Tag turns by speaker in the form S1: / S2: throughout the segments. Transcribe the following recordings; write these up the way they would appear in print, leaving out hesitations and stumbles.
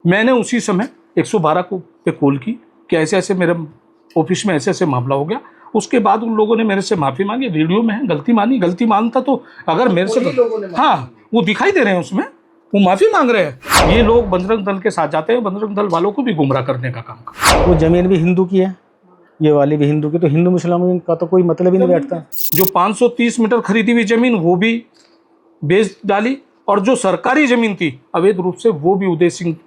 S1: मैंने उसी समय 112 को पे कॉल की कि ऐसे ऐसे मेरे ऑफिस में ऐसे ऐसे मामला हो गया। उसके बाद उन लोगों ने मेरे से माफ़ी मांगी, वीडियो में है, गलती मानता तो अगर मेरे से हाँ वो दिखाई दे रहे हैं उसमें, वो माफ़ी मांग रहे हैं। ये लोग बजरंग दल के साथ जाते हैं, बजरंग दल वालों को भी गुमराह करने का काम करते हैं।
S2: वो जमीन भी हिंदू की है, ये वाली भी हिंदू की, तो हिंदू मुसलमान का तो कोई मतलब ही नहीं बैठता।
S1: जो 530 मीटर खरीदी हुई जमीन वो भी बेच डाली, और जो सरकारी जमीन थी अवैध रूप से वो भी उदय सिंह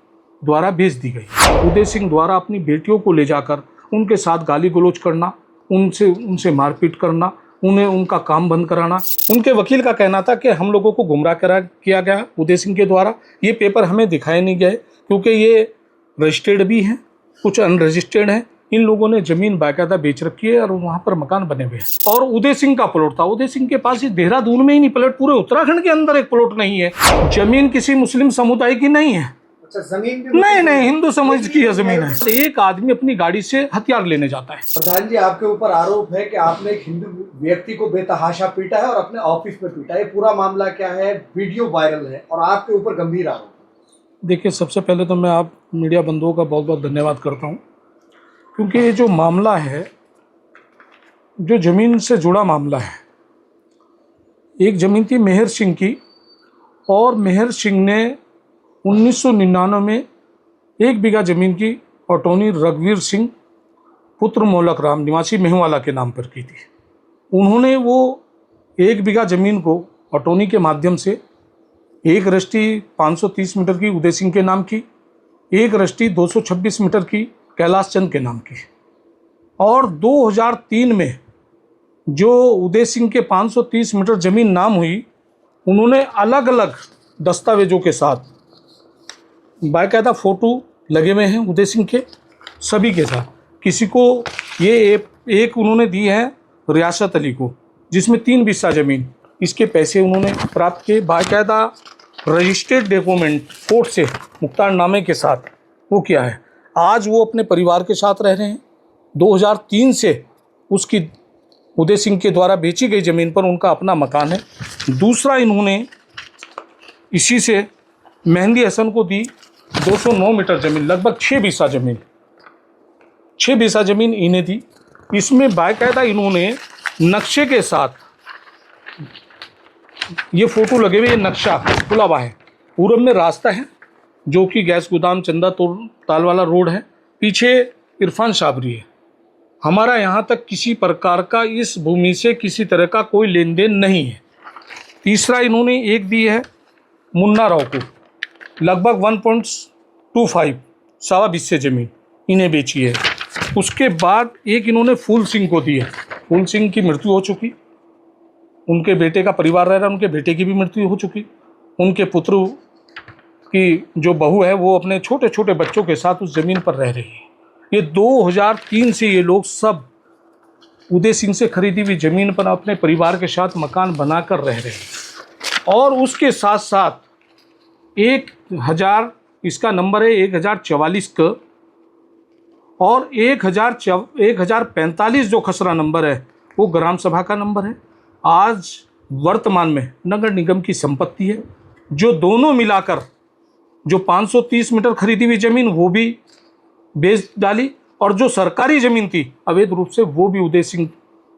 S1: द्वारा बेच दी गई। उदय सिंह द्वारा अपनी बेटियों को ले जाकर उनके साथ गाली गलौज करना, उनसे मारपीट करना, उन्हें उनका काम बंद कराना। उनके वकील का कहना था कि हम लोगों को गुमराह किया गया उदय सिंह के द्वारा। ये पेपर हमें दिखाए नहीं गए क्योंकि ये रजिस्टर्ड भी हैं, कुछ अनरजिस्टर्ड हैं। इन लोगों ने जमीन बाकायदा बेच रखी है और वहाँ पर मकान बने हुए हैं। और उदय सिंह का प्लॉट था, उदय सिंह के पास इस देहरादून में ही नहीं प्लॉट, पूरे उत्तराखंड के अंदर एक प्लॉट नहीं है। जमीन किसी मुस्लिम समुदाय की नहीं है।
S3: जमीन भी
S1: नहीं, हिंदू समाज की जमीन है। एक आदमी अपनी गाड़ी से हथियार लेने जाता है।
S3: प्रधान जी, आपके ऊपर आरोप है कि आपने एक हिंदू व्यक्ति को बेतहाशा पीटा है और अपने ऑफिस में पीटा है। ये पूरा मामला क्या है? वीडियो वायरल है और आपके ऊपर गंभीर आरोप है।
S1: देखिए, सबसे पहले तो मैं आप मीडिया बंधुओं का बहुत बहुत धन्यवाद करता हूँ, क्योंकि ये जो मामला है, जो ज़मीन से जुड़ा मामला है, एक ज़मीन थी मेहर सिंह की, और मेहर सिंह ने 1999 में 1 बीघा ज़मीन की अटॉर्नी रघुवीर सिंह पुत्र मोलक राम निवासी मेहवाला के नाम पर की थी। उन्होंने वो 1 बीघा ज़मीन को अटॉर्नी के माध्यम से एक रजिस्ट्री 530 मीटर की उदय सिंह के नाम की, एक रजिस्ट्री 226 मीटर की कैलाश चंद के नाम की, और 2003 में जो उदय सिंह के 530 मीटर ज़मीन नाम हुई, उन्होंने अलग अलग दस्तावेजों के साथ, बाकायदा फ़ोटो लगे हुए हैं उदय सिंह के सभी के साथ, किसी को ये एक उन्होंने दी है रियासत अली को, जिसमें 3 बिस्सा ज़मीन, इसके पैसे उन्होंने प्राप्त किए, बाकायदा रजिस्टर्ड डॉक्यूमेंट कोर्ट से मुख्तारनामे के साथ वो किया है। आज वो अपने परिवार के साथ रह रहे हैं। 2003 से उसकी उदय सिंह के द्वारा बेची गई ज़मीन पर उनका अपना मकान है। दूसरा, इन्होंने इसी से मेहंदी हसन को दी 209 मीटर ज़मीन, लगभग 6 बिस्सा ज़मीन, 6 बिस्सा ज़मीन इन्हें दी। इसमें बाकायदा इन्होंने नक्शे के साथ, ये फ़ोटो लगे हुए, ये नक्शा खुला हुआ है। पूरब में रास्ता है जो कि गैस गोदाम चंदा ताल वाला रोड है, पीछे इरफान शाबरी है। हमारा यहाँ तक किसी प्रकार का इस भूमि से किसी तरह का कोई लेन देन नहीं है। तीसरा, इन्होंने एक दी है मुन्ना राव को, लगभग 1.25 सवा बिस्से ज़मीन इन्हें बेची है। उसके बाद एक इन्होंने फूल सिंह को दी है। फूल सिंह की मृत्यु हो चुकी, उनके बेटे का परिवार रह रहा, उनके बेटे की भी मृत्यु हो चुकी। उनके पुत्र की जो बहू है वो अपने छोटे छोटे बच्चों के साथ उस ज़मीन पर रह रही है। ये 2003 से ये लोग सब उदय सिंह से खरीदी हुई ज़मीन पर अपने परिवार के साथ मकान बनाकर रह रहे हैं। और उसके साथ साथ 1000, इसका नंबर है 1044 का, और 1045 जो खसरा नंबर है वो ग्राम सभा का नंबर है। आज वर्तमान में नगर निगम की संपत्ति है। जो दोनों मिलाकर जो 530 मीटर खरीदी हुई ज़मीन वो भी बेच डाली, और जो सरकारी ज़मीन थी अवैध रूप से वो भी उदय सिंह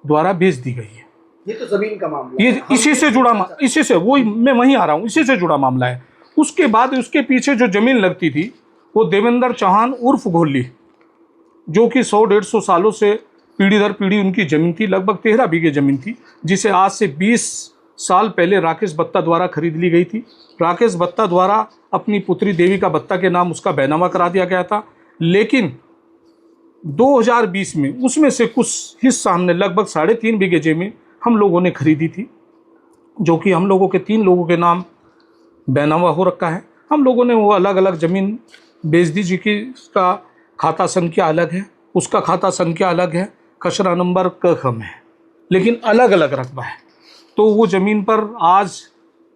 S1: द्वारा बेच दी गई है।
S3: ये तो ज़मीन का मामला,
S1: ये इसी से जुड़ा, इसी से वो मैं वहीं आ रहा हूँ, इसी से जुड़ा मामला है। उसके बाद उसके पीछे जो ज़मीन लगती थी वो देवेंद्र चौहान उर्फ घोली, जो कि 100-150 सालों से पीढ़ी दर पीढ़ी उनकी ज़मीन थी, लगभग 13 बीघे ज़मीन थी, जिसे आज से 20 साल पहले राकेश बत्ता द्वारा खरीद ली गई थी। राकेश बत्ता द्वारा अपनी पुत्री देविका बत्ता के नाम उसका बैनामा करा दिया गया था, लेकिन 2020 में उसमें से कुछ हिस्सा हमने, लगभग 3.5 बीघे ज़मीन हम लोगों ने खरीदी थी, जो कि हम लोगों के 3 लोगों के नाम बैनामा हो रखा है। हम लोगों ने वो अलग अलग ज़मीन बेच दी, जी कि उसका खाता संख्या अलग है, उसका खाता संख्या अलग है, खसरा नंबर क खम है, लेकिन अलग अलग रकबा है। तो वो ज़मीन पर आज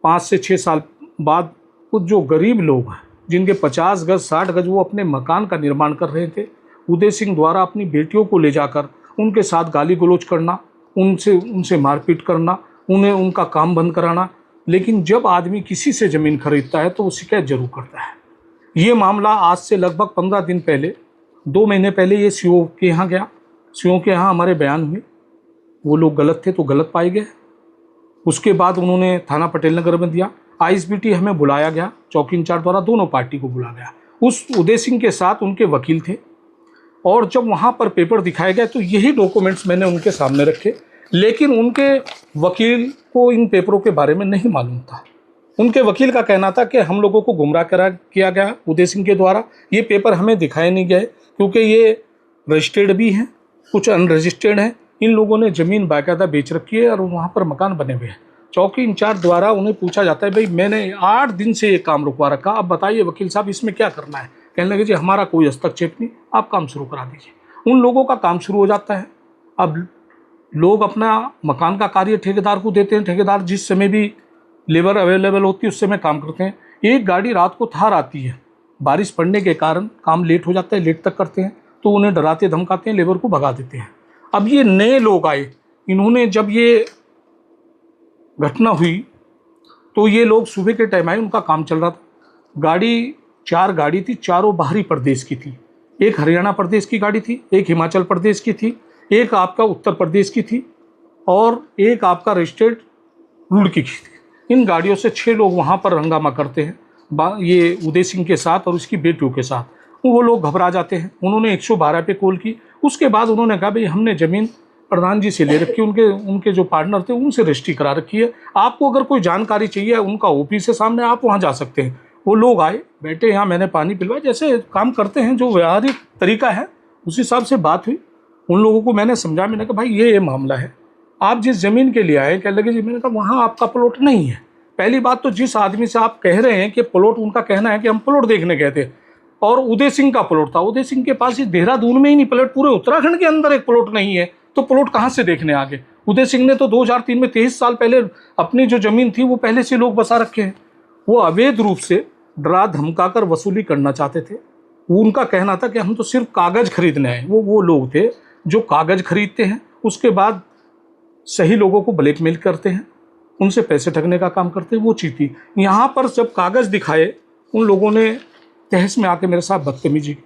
S1: 5 से 6 साल बाद कुछ जो गरीब लोग हैं, जिनके 50 गज 60 गज वो अपने मकान का निर्माण कर रहे थे, उदय सिंह द्वारा अपनी बेटियों को ले जाकर उनके साथ गाली गलौज करना, उनसे मारपीट करना, उन्हें उनका काम बंद कराना। लेकिन जब आदमी किसी से ज़मीन खरीदता है तो वो शिकायत जरूर करता है। ये मामला आज से लगभग 15 दिन पहले, 2 महीने पहले ये सीओ के यहाँ गया। सीओ के यहाँ हमारे बयान हुए, वो लोग गलत थे तो गलत पाए गए। उसके बाद उन्होंने थाना पटेल नगर में दिया। आईएसबीटी हमें बुलाया गया, चौकी इंचार्ज द्वारा दोनों पार्टी को बुलाया गया। उस उदय सिंह के साथ उनके वकील थे, और जब वहाँ पर पेपर दिखाए गए तो यही डॉक्यूमेंट्स मैंने उनके सामने रखे, लेकिन उनके वकील को इन पेपरों के बारे में नहीं मालूम था। उनके वकील का कहना था कि हम लोगों को गुमराह किया गया उदय सिंह के द्वारा, ये पेपर हमें दिखाए नहीं गए क्योंकि ये रजिस्टर्ड भी हैं, कुछ अनरजिस्टर्ड हैं। इन लोगों ने ज़मीन बाकायदा बेच रखी है और वहाँ पर मकान बने हुए हैं। चौकी इंचार्ज द्वारा उन्हें पूछा जाता है, भाई मैंने 8 दिन से ये काम रुकवा रखा, अब बताइए वकील साहब इसमें क्या करना है। कहने लगे जी हमारा कोई हस्तक्षेप नहीं, आप काम शुरू करा दीजिए। उन लोगों का काम शुरू हो जाता है। अब लोग अपना मकान का कार्य ठेकेदार को देते हैं, ठेकेदार जिस समय भी लेबर अवेलेबल होती है उस समय काम करते हैं। एक गाड़ी रात को थार आती है, बारिश पड़ने के कारण काम लेट हो जाता है, लेट तक करते हैं, तो उन्हें डराते धमकाते हैं, लेबर को भगा देते हैं। अब ये नए लोग आए, इन्होंने जब ये घटना हुई तो ये लोग सुबह के टाइम आए, उनका काम चल रहा था। गाड़ी 4 गाड़ी थी, चारों बाहरी प्रदेश की थी। एक हरियाणा प्रदेश की गाड़ी थी, एक हिमाचल प्रदेश की थी, एक आपका उत्तर प्रदेश की थी और एक आपका रजिस्टर्ड रुड़की की थी। इन गाड़ियों से 6 लोग वहाँ पर हंगामा करते हैं, ये उदय सिंह के साथ और उसकी बेटियों के साथ। वो लोग घबरा जाते हैं। उन्होंने 112 पे कॉल की। उसके बाद उन्होंने कहा भाई हमने ज़मीन प्रधान जी से ले रखी, उनके जो पार्टनर थे उनसे रजिस्ट्री करा रखी है, आपको अगर कोई जानकारी चाहिए उनका ऑफिस है सामने, आप वहाँ जा सकते हैं। वो लोग आए, बैठे, यहाँ मैंने पानी पिलवाया, जैसे काम करते हैं जो व्यवहारिक तरीका है उस हिसाब से बात हुई। उन लोगों को मैंने समझा, मैंने कहा भाई ये मामला है, आप जिस ज़मीन के लिए आए, क्या लगे जी, मैंने कहा वहाँ आपका प्लॉट नहीं है। पहली बात तो जिस आदमी से आप कह रहे हैं कि प्लॉट, उनका कहना है कि हम प्लॉट देखने गए थे और उदय सिंह का प्लॉट था। उदय सिंह के पास इस देहरादून में ही नहीं प्लॉट, पूरे उत्तराखंड के अंदर एक प्लॉट नहीं है, तो प्लॉट कहाँ से देखने आ गए। उदय सिंह ने तो 2003 में 23 साल पहले अपनी जो ज़मीन थी वो पहले से लोग बसा रखे हैं। वो अवैध रूप से डरा धमका कर वसूली करना चाहते थे। वो उनका कहना था कि हम तो सिर्फ कागज़ खरीदने आए। वो लोग थे जो कागज़ खरीदते हैं, उसके बाद सही लोगों को ब्लैकमेल करते हैं, उनसे पैसे ठगने का काम करते हैं, वो चीज़ थी। यहाँ पर जब कागज़ दिखाए, उन लोगों ने तहस में आके मेरे साथ बदतमीजी की।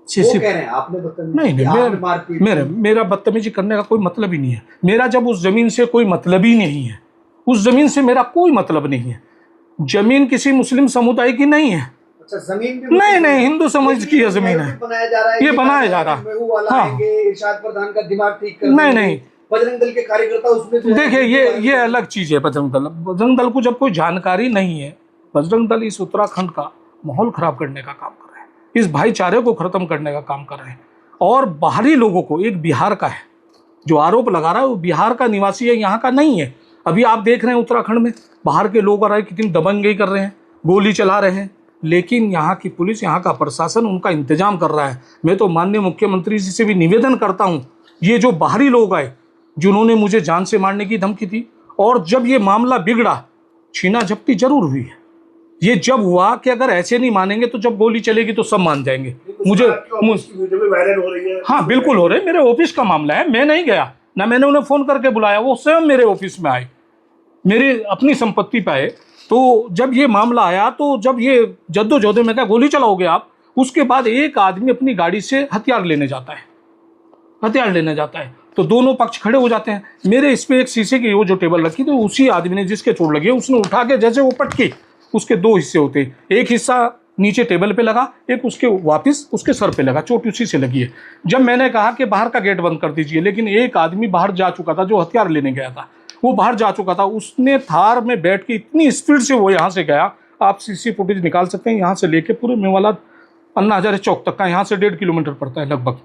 S3: वो कह रहे हैं आपने बदतमीजी की, आपने मारपीट की।
S1: मेरा बदतमीजी करने का कोई मतलब ही नहीं है। मेरा जब उस ज़मीन से कोई मतलब ही नहीं है, उस ज़मीन से मेरा कोई मतलब नहीं है। ज़मीन किसी मुस्लिम समुदाय की नहीं है।
S3: अच्छा, जमीन भी
S1: नहीं, हिंदू समाज की यह ज़मीन है।
S3: बनाया जा रहा है,
S1: ये बनाया जा रहा है। हाँ,
S3: इरशाद प्रधान का दिमाग ठीक कर
S1: नहीं,
S3: बजरंग दल के कार्यकर्ता उसमें
S1: देखिए ये अलग चीज़ है। बजरंग दल को जब कोई जानकारी नहीं है, बजरंग दल इस उत्तराखंड का माहौल खराब करने का काम कर रहे हैं, इस भाईचारे को ख़त्म करने का काम कर रहे हैं। और बाहरी लोगों को, एक बिहार का है जो आरोप लगा रहा है, वो बिहार का निवासी है, यहाँ का नहीं है। अभी आप देख रहे हैं उत्तराखंड में बाहर के लोग आ रहे हैं, कितनी दबंगई कर रहे हैं, गोली चला रहे हैं, लेकिन यहाँ की पुलिस, यहाँ का प्रशासन उनका इंतजाम कर रहा है। मैं तो माननीय मुख्यमंत्री जी से भी निवेदन करता हूँ, ये जो बाहरी लोग आए जिन्होंने मुझे जान से मारने की धमकी दी, और जब ये मामला बिगड़ा, छीना झपटी जरूर हुई है। ये जब हुआ कि अगर ऐसे नहीं मानेंगे तो जब गोली चलेगी तो सब मान जाएंगे। मुझे
S3: वायरल हो रही है।
S1: हाँ बिल्कुल हो रहे, मेरे ऑफिस का मामला है, मैं नहीं गया ना, मैंने उन्हें फ़ोन करके बुलाया, वो स्वयं मेरे ऑफिस में आए, मेरी अपनी संपत्ति पे आए। तो जब ये मामला आया, तो जब ये जद्दोजहद में क्या गोली चलाओगे आप, उसके बाद एक आदमी अपनी गाड़ी से हथियार लेने जाता है, तो दोनों पक्ष खड़े हो जाते हैं। मेरे इस पे एक शीशे की वो जो टेबल रखी थी, उसी आदमी ने जिसके चोट लगी है, उसने उठा के जैसे वो पटकी, उसके 2 हिस्से होते, एक हिस्सा नीचे टेबल पे लगा, एक उसके वापस उसके सर पे लगा, चोट उसी से लगी है। जब मैंने कहा कि बाहर का गेट बंद कर दीजिए, लेकिन एक आदमी बाहर जा चुका था जो हथियार लेने गया था, वो बाहर जा चुका था, उसने थार में बैठ के इतनी स्पीड से वो यहाँ से गया, आप सीसी फुटेज निकाल सकते हैं, यहाँ से लेके पूरे मेवाला अन्ना हजारे चौक तक का, यहाँ से 1.5 किलोमीटर पड़ता है लगभग,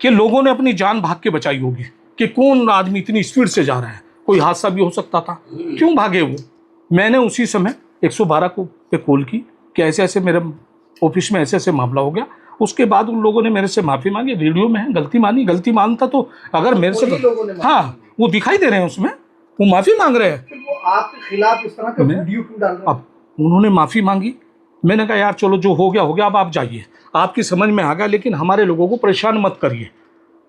S1: कि लोगों ने अपनी जान भाग के बचाई होगी कि कौन आदमी इतनी स्पीड से जा रहा है, कोई हादसा भी हो सकता था, क्यों भागे वो। मैंने उसी समय 112 को पे कॉल की कि ऐसे ऐसे मेरे ऑफिस में ऐसे ऐसे मामला हो गया। उसके बाद उन लोगों ने मेरे से माफ़ी मांगी, वीडियो में है, गलती मानता तो अगर मेरे से, हाँ वो दिखाई दे रहे हैं उसमें, वो माफ़ी मांग रहे हैं।
S3: वो आपके खिलाफ इस तरह का वीडियो क्यों डाल रहे हैं?
S1: अब उन्होंने माफ़ी मांगी, मैंने कहा यार चलो जो हो गया, अब आप जाइए, आपकी समझ में आ गया, लेकिन हमारे लोगों को परेशान मत करिए।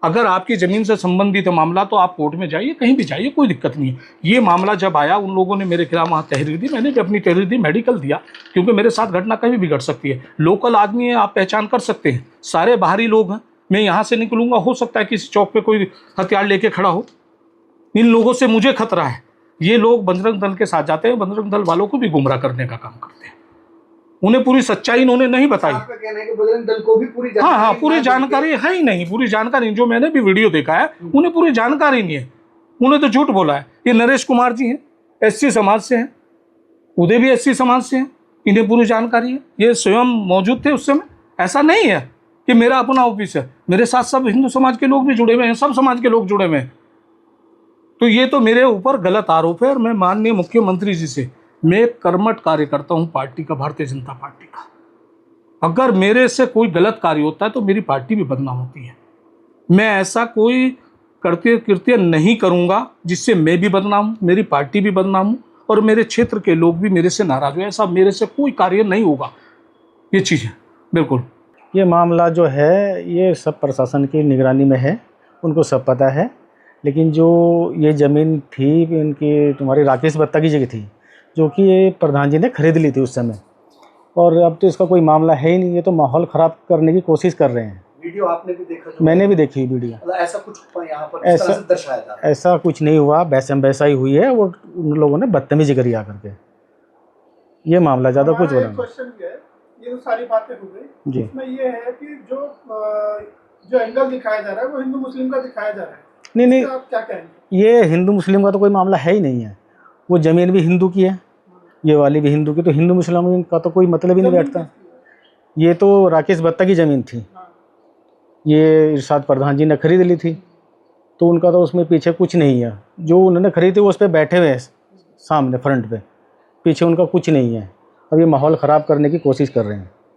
S1: अगर आपकी ज़मीन से संबंधित है मामला तो आप कोर्ट में जाइए, कहीं भी जाइए, कोई दिक्कत नहीं है। ये मामला जब आया उन लोगों ने मेरे खिलाफ वहाँ तहरीर दी, मैंने भी अपनी तहरीर दी, मेडिकल दिया, क्योंकि मेरे साथ घटना कहीं भी घट सकती है। लोकल आदमी है, आप पहचान कर सकते हैं, सारे बाहरी लोग हैं। मैं यहाँ से निकलूँगा, हो सकता है किसी चौक पे कोई हथियार लेके खड़ा हो। इन लोगों से मुझे खतरा है। ये लोग बजरंग दल के साथ जाते हैं, बजरंग दल वालों को भी गुमराह करने का काम करते हैं। उन्हें पूरी सच्चाई इन्होंने नहीं बताई।
S3: आपका कहना है कि बजरंग दल को भी पूरी
S1: हाँ हाँ, पूरी
S3: ना
S1: जानकारी है ही नहीं, पूरी जानकारी, जो मैंने भी वीडियो देखा है उन्हें पूरी जानकारी नहीं है। उन्हें तो झूठ बोला है। ये नरेश कुमार जी हैं, एससी समाज से हैं, उदय भी एससी समाज से हैं, इन्हें पूरी जानकारी है। ये स्वयं मौजूद थे उस समय। ऐसा नहीं है कि मेरा अपना ऑफिस है, मेरे साथ सब हिंदू समाज के लोग भी जुड़े हुए हैं, सब समाज के लोग जुड़े हुए हैं। तो ये तो मेरे ऊपर गलत आरोप है। और मैं माननीय मुख्यमंत्री जी से, मैं एक कर्मठ कार्यकर्ता हूँ पार्टी का, भारतीय जनता पार्टी का। अगर मेरे से कोई गलत कार्य होता है तो मेरी पार्टी भी बदनाम होती है। मैं ऐसा कोई कृत्य नहीं करूँगा जिससे मैं भी बदनाम हूँ, मेरी पार्टी भी बदनाम हूँ और मेरे क्षेत्र के लोग भी मेरे से नाराज हुए। ऐसा मेरे से कोई कार्य नहीं होगा। ये चीज़ है बिल्कुल।
S2: ये मामला जो है ये सब प्रशासन की निगरानी में है, उनको सब पता है। लेकिन जो ये ज़मीन थी इनकी, तुम्हारी राकेश बत्ता की जगह थी, जो कि ये प्रधान जी ने खरीद ली थी उस समय, और अब तो इसका कोई मामला है ही नहीं। ये तो माहौल ख़राब करने की कोशिश कर रहे हैं।
S3: वीडियो आपने भी देखा?
S2: मैंने भी देखी वीडियो।
S3: मतलब ऐसा कुछ यहाँ पर इस तरह से दर्शाया था?
S2: ऐसा कुछ नहीं हुआ, वैसा ही हुई है। वो उन लोगों ने बदतमीजी करी आकर के। ये मामला ज़्यादा कुछ बड़ा
S4: क्वेश्चन ये है, ये तो सारी बातें हो गई
S2: जी।
S4: इसमें ये है कि जो एंगल दिखाया जा रहा है वो हिंदू मुस्लिम का दिखाया जा रहा है।
S2: नहीं,
S4: आप क्या कहेंगे?
S2: ये हिंदू मुस्लिम का तो कोई मामला है ही नहीं है। वो ज़मीन भी हिंदू की है, ये वाली भी हिंदू की, तो हिंदू मुस्लिम का तो कोई मतलब ही नहीं बैठता। ये तो राकेश बत्ता की ज़मीन थी, ये इरशाद प्रधान जी ने खरीद ली थी, तो उनका तो उसमें पीछे कुछ नहीं है। जो उन्होंने खरीदी वो उस पर बैठे हुए हैं सामने फ्रंट पे, पीछे उनका कुछ नहीं है। अब ये माहौल ख़राब करने की कोशिश कर रहे हैं।